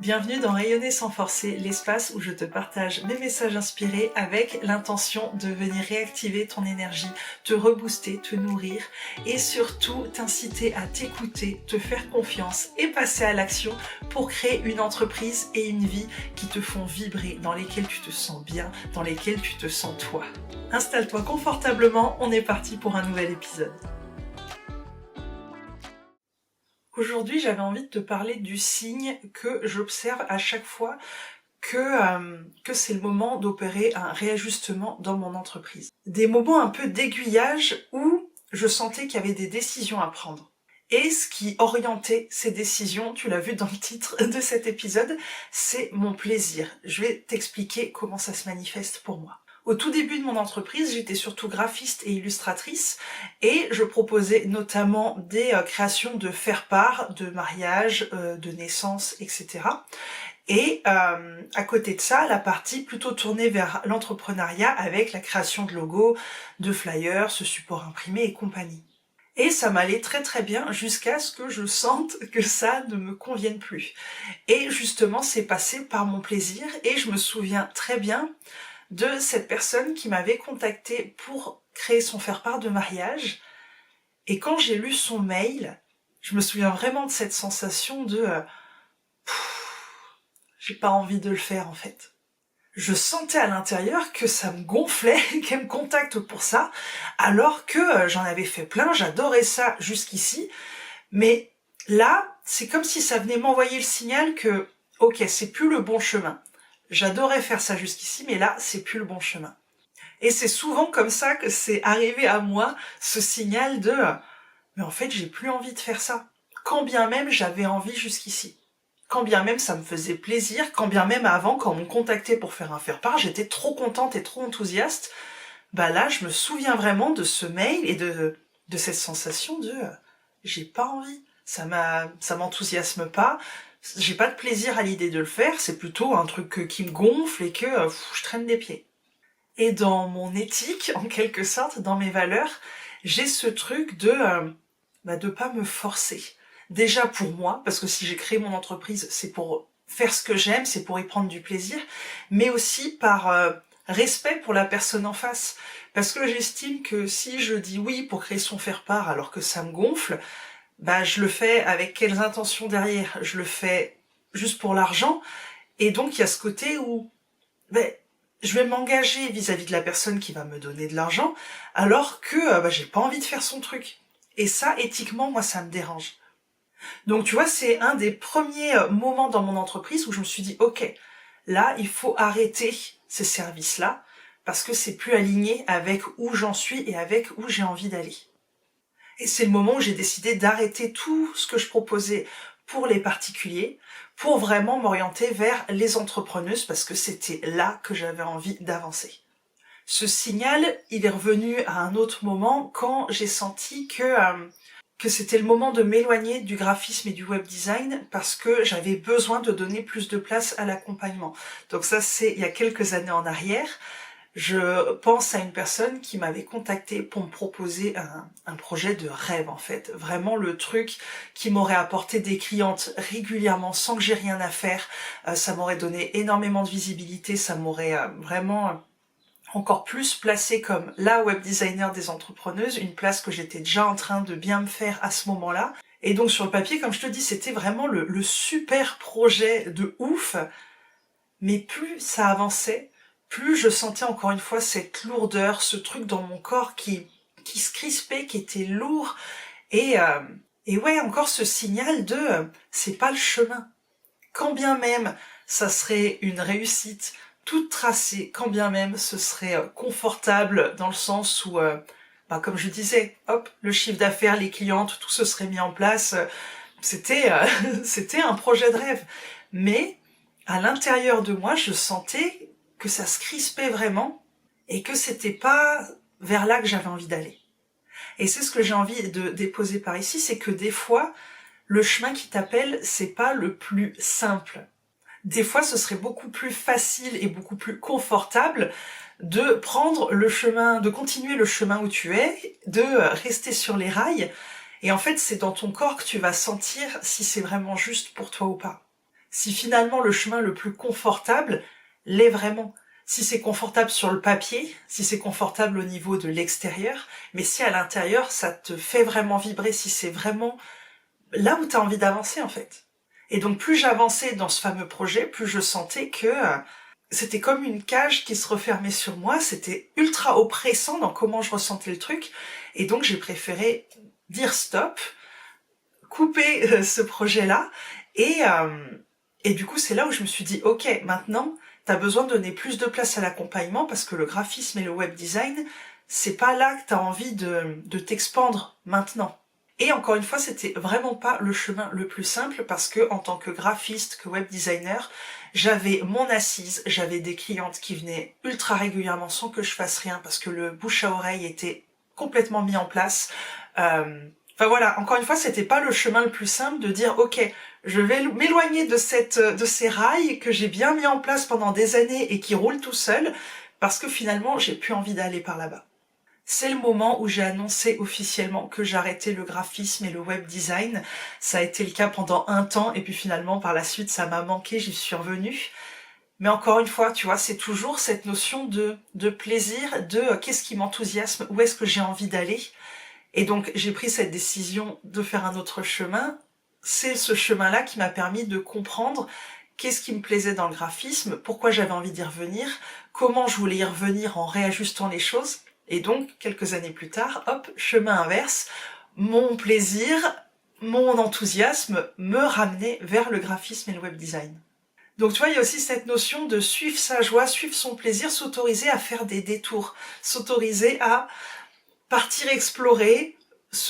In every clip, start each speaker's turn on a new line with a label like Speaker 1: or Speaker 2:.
Speaker 1: Bienvenue dans Rayonner sans forcer, l'espace où je te partage mes messages inspirés avec l'intention de venir réactiver ton énergie, te rebooster, te nourrir et surtout t'inciter à t'écouter, te faire confiance et passer à l'action pour créer une entreprise et une vie qui te font vibrer, dans lesquelles tu te sens bien, dans lesquelles tu te sens toi. Installe-toi confortablement, on est parti pour un nouvel épisode. Aujourd'hui, j'avais envie de te parler du signe que j'observe à chaque fois que c'est le moment d'opérer un réajustement dans mon entreprise. Des moments un peu d'aiguillage où je sentais qu'il y avait des décisions à prendre. Et ce qui orientait ces décisions, tu l'as vu dans le titre de cet épisode, c'est mon plaisir. Je vais t'expliquer comment ça se manifeste pour moi. Au tout début de mon entreprise, j'étais surtout graphiste et illustratrice et je proposais notamment des créations de faire-part, de mariage, de naissance, etc. Et à côté de ça, la partie plutôt tournée vers l'entrepreneuriat avec la création de logos, de flyers, ce support imprimé et compagnie. Et ça m'allait très très bien jusqu'à ce que je sente que ça ne me convienne plus. Et justement, c'est passé par mon plaisir et je me souviens très bien de cette personne qui m'avait contactée pour créer son faire-part de mariage. Et quand j'ai lu son mail, je me souviens vraiment de cette sensation de j'ai pas envie de le faire en fait. Je sentais à l'intérieur que ça me gonflait qu'elle me contacte pour ça, alors que j'en avais fait plein, j'adorais ça jusqu'ici. Mais là, c'est comme si ça venait m'envoyer le signal que ok, c'est plus le bon chemin. J'adorais faire ça jusqu'ici, mais là, c'est plus le bon chemin. Et c'est souvent comme ça que c'est arrivé à moi, ce signal de mais en fait, j'ai plus envie de faire ça. Quand bien même j'avais envie jusqu'ici. Quand bien même ça me faisait plaisir, quand bien même avant, quand on me contactait pour faire un faire-part, j'étais trop contente et trop enthousiaste. Bah là, je me souviens vraiment de ce mail et de cette sensation de j'ai pas envie. Ça m'enthousiasme pas. J'ai pas de plaisir à l'idée de le faire, c'est plutôt un truc qui me gonfle et que je traîne des pieds. Et dans mon éthique, en quelque sorte, dans mes valeurs, j'ai ce truc de pas me forcer. Déjà pour moi, parce que si j'ai créé mon entreprise, c'est pour faire ce que j'aime, c'est pour y prendre du plaisir, mais aussi par respect pour la personne en face. Parce que j'estime que si je dis oui pour créer son faire-part alors que ça me gonfle, bah je le fais avec quelles intentions derrière? Je le fais juste pour l'argent, et donc il y a ce côté où je vais m'engager vis-à-vis de la personne qui va me donner de l'argent, alors que j'ai pas envie de faire son truc. Et ça, éthiquement, moi, ça me dérange. Donc tu vois, c'est un des premiers moments dans mon entreprise où je me suis dit, ok, là, il faut arrêter ces services-là, parce que c'est plus aligné avec où j'en suis et avec où j'ai envie d'aller. Et c'est le moment où j'ai décidé d'arrêter tout ce que je proposais pour les particuliers, pour vraiment m'orienter vers les entrepreneuses, parce que c'était là que j'avais envie d'avancer. Ce signal, il est revenu à un autre moment quand j'ai senti que c'était le moment de m'éloigner du graphisme et du web design parce que j'avais besoin de donner plus de place à l'accompagnement. Donc ça, c'est il y a quelques années en arrière. Je pense à une personne qui m'avait contacté pour me proposer un projet de rêve en fait. Vraiment le truc qui m'aurait apporté des clientes régulièrement sans que j'ai rien à faire. Ça m'aurait donné énormément de visibilité, ça m'aurait vraiment encore plus placé comme la web designer des entrepreneuses, une place que j'étais déjà en train de bien me faire à ce moment-là. Et donc sur le papier, comme je te dis, c'était vraiment le super projet de ouf. Mais plus ça avançait, plus je sentais encore une fois cette lourdeur, ce truc dans mon corps qui se crispait, qui était lourd, et ouais, encore ce signal de c'est pas le chemin. Quand bien même ça serait une réussite toute tracée, quand bien même ce serait confortable dans le sens où, comme je disais, hop, le chiffre d'affaires, les clientes, tout se serait mis en place, c'était c'était un projet de rêve. Mais à l'intérieur de moi, je sentais que ça se crispait vraiment et que c'était pas vers là que j'avais envie d'aller. Et c'est ce que j'ai envie de déposer par ici, c'est que des fois, le chemin qui t'appelle, c'est pas le plus simple. Des fois, ce serait beaucoup plus facile et beaucoup plus confortable de prendre le chemin, de continuer le chemin où tu es, de rester sur les rails. Et en fait, c'est dans ton corps que tu vas sentir si c'est vraiment juste pour toi ou pas. Si finalement le chemin le plus confortable l'est vraiment. Si c'est confortable sur le papier, si c'est confortable au niveau de l'extérieur, mais si à l'intérieur ça te fait vraiment vibrer, si c'est vraiment là où tu as envie d'avancer en fait. Et donc plus j'avançais dans ce fameux projet, plus je sentais que c'était comme une cage qui se refermait sur moi, c'était ultra oppressant dans comment je ressentais le truc, et donc j'ai préféré dire stop, couper ce projet-là, et du coup c'est là où je me suis dit, ok, maintenant t'as besoin de donner plus de place à l'accompagnement, parce que le graphisme et le web design, c'est pas là que t'as envie de t'expandre maintenant. Et encore une fois, c'était vraiment pas le chemin le plus simple parce que en tant que graphiste, que web designer, j'avais mon assise, j'avais des clientes qui venaient ultra régulièrement sans que je fasse rien parce que le bouche à oreille était complètement mis en place. Enfin voilà, encore une fois, c'était pas le chemin le plus simple de dire ok, je vais m'éloigner de ces rails que j'ai bien mis en place pendant des années et qui roulent tout seuls parce que finalement, j'ai plus envie d'aller par là-bas. C'est le moment où j'ai annoncé officiellement que j'arrêtais le graphisme et le web design. Ça a été le cas pendant un temps et puis finalement par la suite ça m'a manqué, j'y suis revenue. Mais encore une fois, tu vois, c'est toujours cette notion de plaisir, de qu'est-ce qui m'enthousiasme, où est-ce que j'ai envie d'aller. Et donc j'ai pris cette décision de faire un autre chemin. C'est ce chemin-là qui m'a permis de comprendre qu'est-ce qui me plaisait dans le graphisme, pourquoi j'avais envie d'y revenir, comment je voulais y revenir en réajustant les choses. Et donc, quelques années plus tard, hop, chemin inverse, mon plaisir, mon enthousiasme me ramenait vers le graphisme et le web design. Donc tu vois, il y a aussi cette notion de suivre sa joie, suivre son plaisir, s'autoriser à faire des détours, s'autoriser à partir explorer,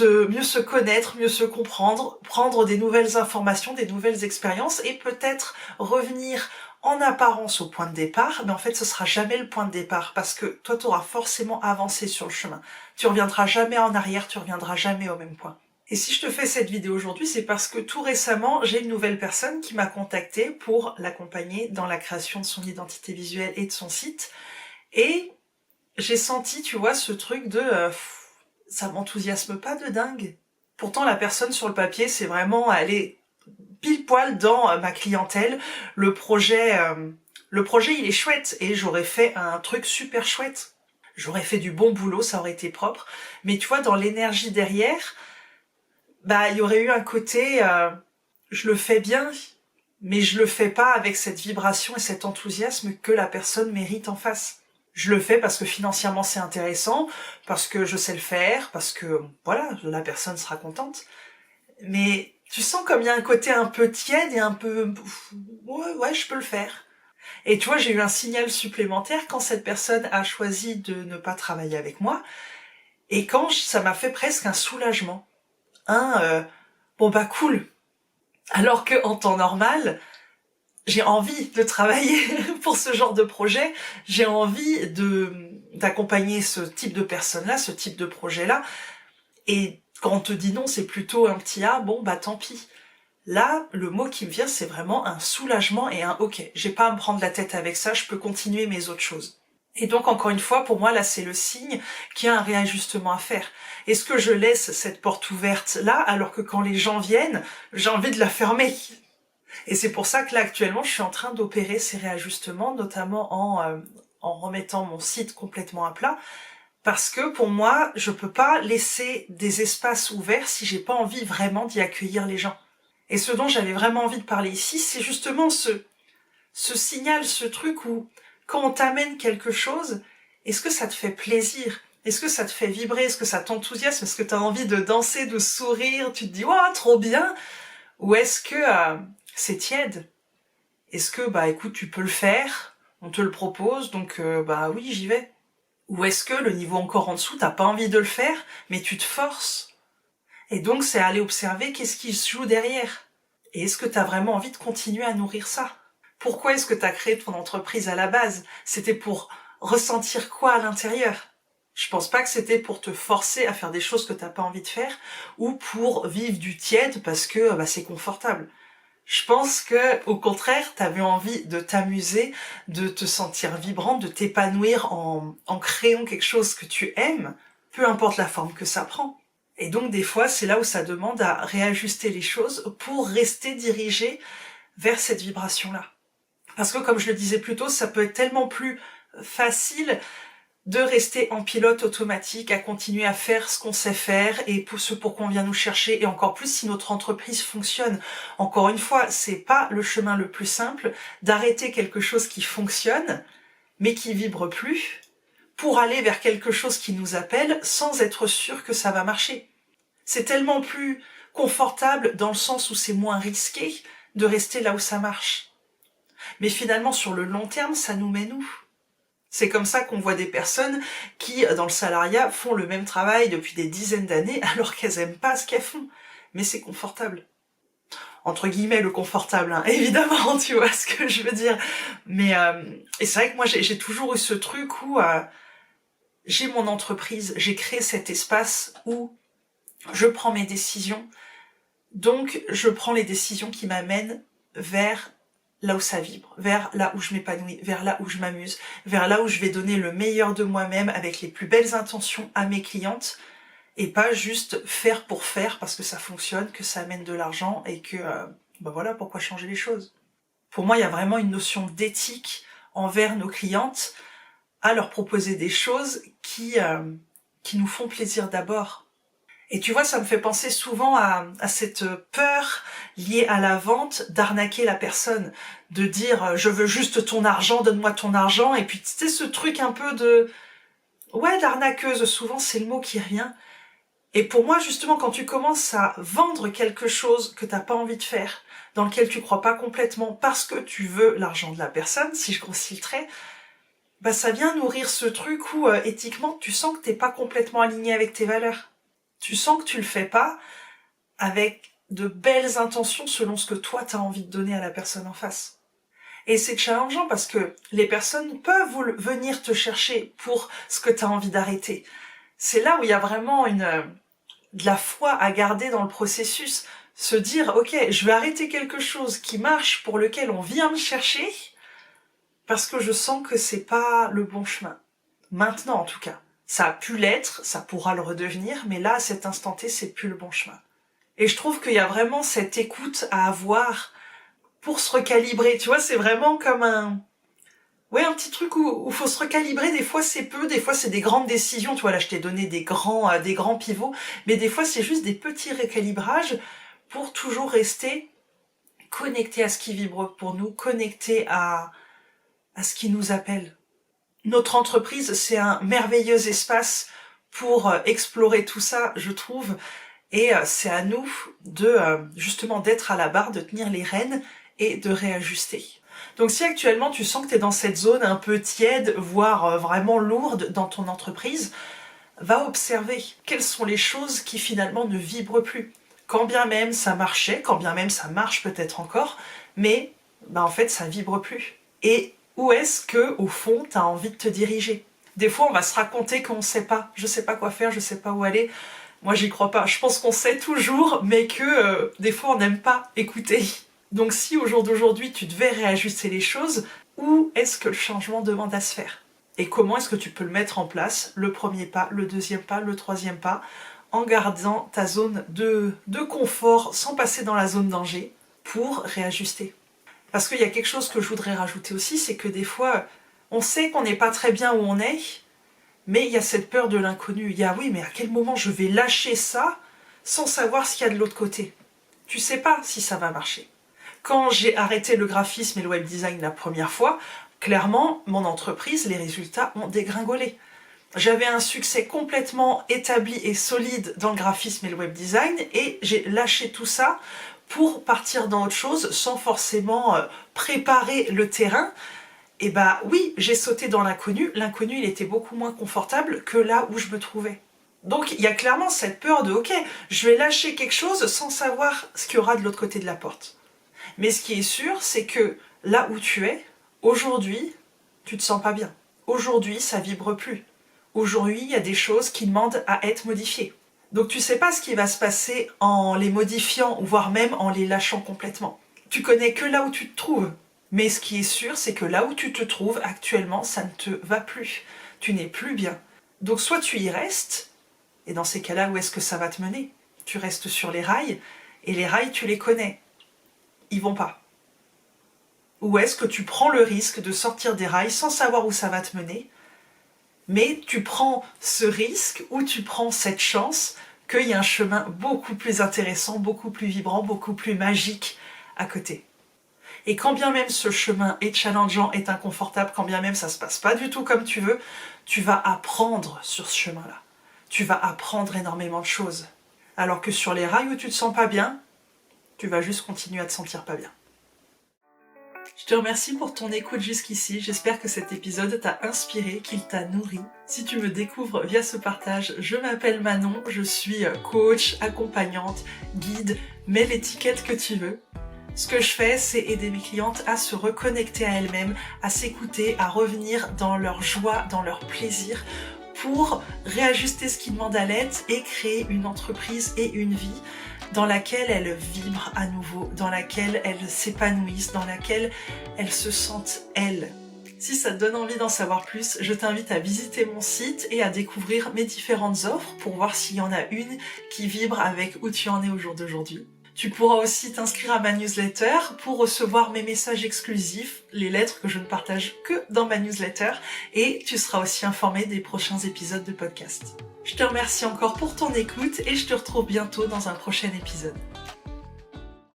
Speaker 1: mieux se connaître, mieux se comprendre, prendre des nouvelles informations, des nouvelles expériences et peut-être revenir en apparence au point de départ, mais en fait ce sera jamais le point de départ parce que toi tu auras forcément avancé sur le chemin. Tu reviendras jamais en arrière, tu reviendras jamais au même point. Et si je te fais cette vidéo aujourd'hui, c'est parce que tout récemment, j'ai une nouvelle personne qui m'a contactée pour l'accompagner dans la création de son identité visuelle et de son site. Et j'ai senti, tu vois, ce truc de ça m'enthousiasme pas de dingue. Pourtant la personne sur le papier, c'est vraiment elle est pile poil dans ma clientèle. Le projet il est chouette et j'aurais fait un truc super chouette. J'aurais fait du bon boulot, ça aurait été propre. Mais tu vois, dans l'énergie derrière, bah il y aurait eu un côté je le fais bien, mais je le fais pas avec cette vibration et cet enthousiasme que la personne mérite en face. Je le fais parce que financièrement c'est intéressant, parce que je sais le faire, parce que voilà, la personne sera contente. Mais tu sens comme il y a un côté un peu tiède et un peu ouais, je peux le faire. Et tu vois, j'ai eu un signal supplémentaire quand cette personne a choisi de ne pas travailler avec moi et quand ça m'a fait presque un soulagement. Bon bah cool. Alors que en temps normal, j'ai envie de travailler pour ce genre de projet, j'ai envie d'accompagner ce type de personnes-là, ce type de projet-là. Et quand on te dit non, c'est plutôt un petit ah, bon bah tant pis. Là, le mot qui me vient, c'est vraiment un soulagement et un ok, j'ai pas à me prendre la tête avec ça, je peux continuer mes autres choses. Et donc encore une fois, pour moi, là, c'est le signe qu'il y a un réajustement à faire. Est-ce que je laisse cette porte ouverte là, alors que quand les gens viennent, j'ai envie de la fermer? Et c'est pour ça que là, actuellement, je suis en train d'opérer ces réajustements, notamment en remettant mon site complètement à plat, parce que pour moi, je peux pas laisser des espaces ouverts si j'ai pas envie vraiment d'y accueillir les gens. Et ce dont j'avais vraiment envie de parler ici, c'est justement ce signal, ce truc où quand on t'amène quelque chose, est-ce que ça te fait plaisir? Est-ce que ça te fait vibrer? Est-ce que ça t'enthousiasme? Est-ce que tu as envie de danser, de sourire? Tu te dis « Waouh, trop bien !» Ou est-ce que c'est tiède? Est-ce que, bah écoute, tu peux le faire? On te le propose, donc bah oui, j'y vais. Ou est-ce que le niveau encore en dessous, t'as pas envie de le faire, mais tu te forces? Et donc, c'est aller observer qu'est-ce qui se joue derrière. Et est-ce que tu as vraiment envie de continuer à nourrir ça? Pourquoi est-ce que tu as créé ton entreprise à la base? C'était pour ressentir quoi à l'intérieur? Je pense pas que c'était pour te forcer à faire des choses que t'as pas envie de faire ou pour vivre du tiède parce que bah, c'est confortable. Je pense que au contraire, t'avais envie de t'amuser, de te sentir vibrante, de t'épanouir en créant quelque chose que tu aimes, peu importe la forme que ça prend. Et donc des fois, c'est là où ça demande à réajuster les choses pour rester dirigé vers cette vibration-là. Parce que comme je le disais plus tôt, ça peut être tellement plus facile de rester en pilote automatique, à continuer à faire ce qu'on sait faire et pour ce pour qu'on vient nous chercher, et encore plus si notre entreprise fonctionne. Encore une fois, c'est pas le chemin le plus simple d'arrêter quelque chose qui fonctionne, mais qui vibre plus, pour aller vers quelque chose qui nous appelle sans être sûr que ça va marcher. C'est tellement plus confortable dans le sens où c'est moins risqué de rester là où ça marche. Mais finalement, sur le long terme, ça nous mène où ? C'est comme ça qu'on voit des personnes qui, dans le salariat, font le même travail depuis des dizaines d'années alors qu'elles aiment pas ce qu'elles font. Mais c'est confortable. Entre guillemets, le confortable, hein. Évidemment, tu vois ce que je veux dire. Mais et c'est vrai que moi, j'ai toujours eu ce truc où j'ai mon entreprise, j'ai créé cet espace où je prends mes décisions. Donc, je prends les décisions qui m'amènent vers là où ça vibre, vers là où je m'épanouis, vers là où je m'amuse, vers là où je vais donner le meilleur de moi-même avec les plus belles intentions à mes clientes et pas juste faire pour faire parce que ça fonctionne, que ça amène de l'argent et que, voilà, pourquoi changer les choses. Pour moi, il y a vraiment une notion d'éthique envers nos clientes à leur proposer des choses qui nous font plaisir d'abord. Et tu vois, ça me fait penser souvent à cette peur liée à la vente d'arnaquer la personne, de dire je veux juste ton argent, donne-moi ton argent, et puis tu sais ce truc un peu de d'arnaqueuse, souvent c'est le mot qui revient. Et pour moi justement quand tu commences à vendre quelque chose que t'as pas envie de faire, dans lequel tu crois pas complètement parce que tu veux l'argent de la personne, si je grossis le trait, ça vient nourrir ce truc où éthiquement tu sens que t'es pas complètement aligné avec tes valeurs. Tu sens que tu le fais pas avec de belles intentions selon ce que toi t'as envie de donner à la personne en face. Et c'est challengeant parce que les personnes peuvent venir te chercher pour ce que t'as envie d'arrêter. C'est là où il y a vraiment de la foi à garder dans le processus. Se dire, ok, je vais arrêter quelque chose qui marche pour lequel on vient me chercher parce que je sens que c'est pas le bon chemin. Maintenant en tout cas. Ça a pu l'être, ça pourra le redevenir, mais là, à cet instant T, c'est plus le bon chemin. Et je trouve qu'il y a vraiment cette écoute à avoir pour se recalibrer. Tu vois, c'est vraiment comme un petit truc où faut se recalibrer. Des fois, c'est peu, des fois, c'est des grandes décisions. Tu vois, là, je t'ai donné des grands pivots, mais des fois, c'est juste des petits recalibrages pour toujours rester connecté à ce qui vibre pour nous, connecté à ce qui nous appelle. Notre entreprise, c'est un merveilleux espace pour explorer tout ça, je trouve, et c'est à nous de justement d'être à la barre, de tenir les rênes et de réajuster. Donc si actuellement tu sens que tu es dans cette zone un peu tiède, voire vraiment lourde dans ton entreprise, va observer quelles sont les choses qui finalement ne vibrent plus. Quand bien même ça marchait, quand bien même ça marche peut-être encore, mais en fait ça vibre plus. Et où est-ce que, au fond, t'as envie de te diriger ? Des fois, on va se raconter qu'on sait pas. Je sais pas quoi faire, je sais pas où aller. Moi, j'y crois pas. Je pense qu'on sait toujours, mais que des fois, on n'aime pas écouter. Donc, si au jour d'aujourd'hui, tu devais réajuster les choses, où est-ce que le changement demande à se faire ? Et comment est-ce que tu peux le mettre en place ? Le premier pas, le deuxième pas, le troisième pas, en gardant ta zone de confort, sans passer dans la zone danger, pour réajuster. Parce qu'il y a quelque chose que je voudrais rajouter aussi, c'est que des fois, on sait qu'on n'est pas très bien où on est, mais il y a cette peur de l'inconnu. Il y a, oui, mais à quel moment je vais lâcher ça sans savoir ce qu'il y a de l'autre côté ? Tu sais pas si ça va marcher. Quand j'ai arrêté le graphisme et le web design la première fois, clairement, mon entreprise, les résultats ont dégringolé. J'avais un succès complètement établi et solide dans le graphisme et le web design, et j'ai lâché tout ça pour partir dans autre chose sans forcément préparer le terrain. Et oui, j'ai sauté dans l'inconnu. L'inconnu, il était beaucoup moins confortable que là où je me trouvais. Donc il y a clairement cette peur de ok, je vais lâcher quelque chose sans savoir ce qu'il y aura de l'autre côté de la porte. Mais ce qui est sûr, c'est que là où tu es, aujourd'hui, tu te sens pas bien. Aujourd'hui, ça vibre plus. Aujourd'hui, il y a des choses qui demandent à être modifiées. Donc tu sais pas ce qui va se passer en les modifiant, voire même en les lâchant complètement. Tu connais que là où tu te trouves. Mais ce qui est sûr, c'est que là où tu te trouves actuellement, ça ne te va plus. Tu n'es plus bien. Donc soit tu y restes, et dans ces cas-là, où est-ce que ça va te mener ? Tu restes sur les rails, et les rails, tu les connais. Ils vont pas. Ou est-ce que tu prends le risque de sortir des rails sans savoir où ça va te mener, mais tu prends ce risque ou tu prends cette chance qu'il y a un chemin beaucoup plus intéressant, beaucoup plus vibrant, beaucoup plus magique à côté. Et quand bien même ce chemin est challengeant, est inconfortable, quand bien même ça se passe pas du tout comme tu veux, tu vas apprendre sur ce chemin-là. Tu vas apprendre énormément de choses. Alors que sur les rails où tu te sens pas bien, tu vas juste continuer à te sentir pas bien. Je te remercie pour ton écoute jusqu'ici, j'espère que cet épisode t'a inspiré, qu'il t'a nourri. Si tu me découvres via ce partage, je m'appelle Manon, je suis coach, accompagnante, guide, mets l'étiquette que tu veux. Ce que je fais, c'est aider mes clientes à se reconnecter à elles-mêmes, à s'écouter, à revenir dans leur joie, dans leur plaisir, pour réajuster ce qui demande à l'être et créer une entreprise et une vie dans laquelle elles vibrent à nouveau, dans laquelle elles s'épanouissent, dans laquelle elles se sentent elles. Si ça te donne envie d'en savoir plus, je t'invite à visiter mon site et à découvrir mes différentes offres pour voir s'il y en a une qui vibre avec où tu en es au jour d'aujourd'hui. Tu pourras aussi t'inscrire à ma newsletter pour recevoir mes messages exclusifs, les lettres que je ne partage que dans ma newsletter, et tu seras aussi informé des prochains épisodes de podcast. Je te remercie encore pour ton écoute et je te retrouve bientôt dans un prochain épisode.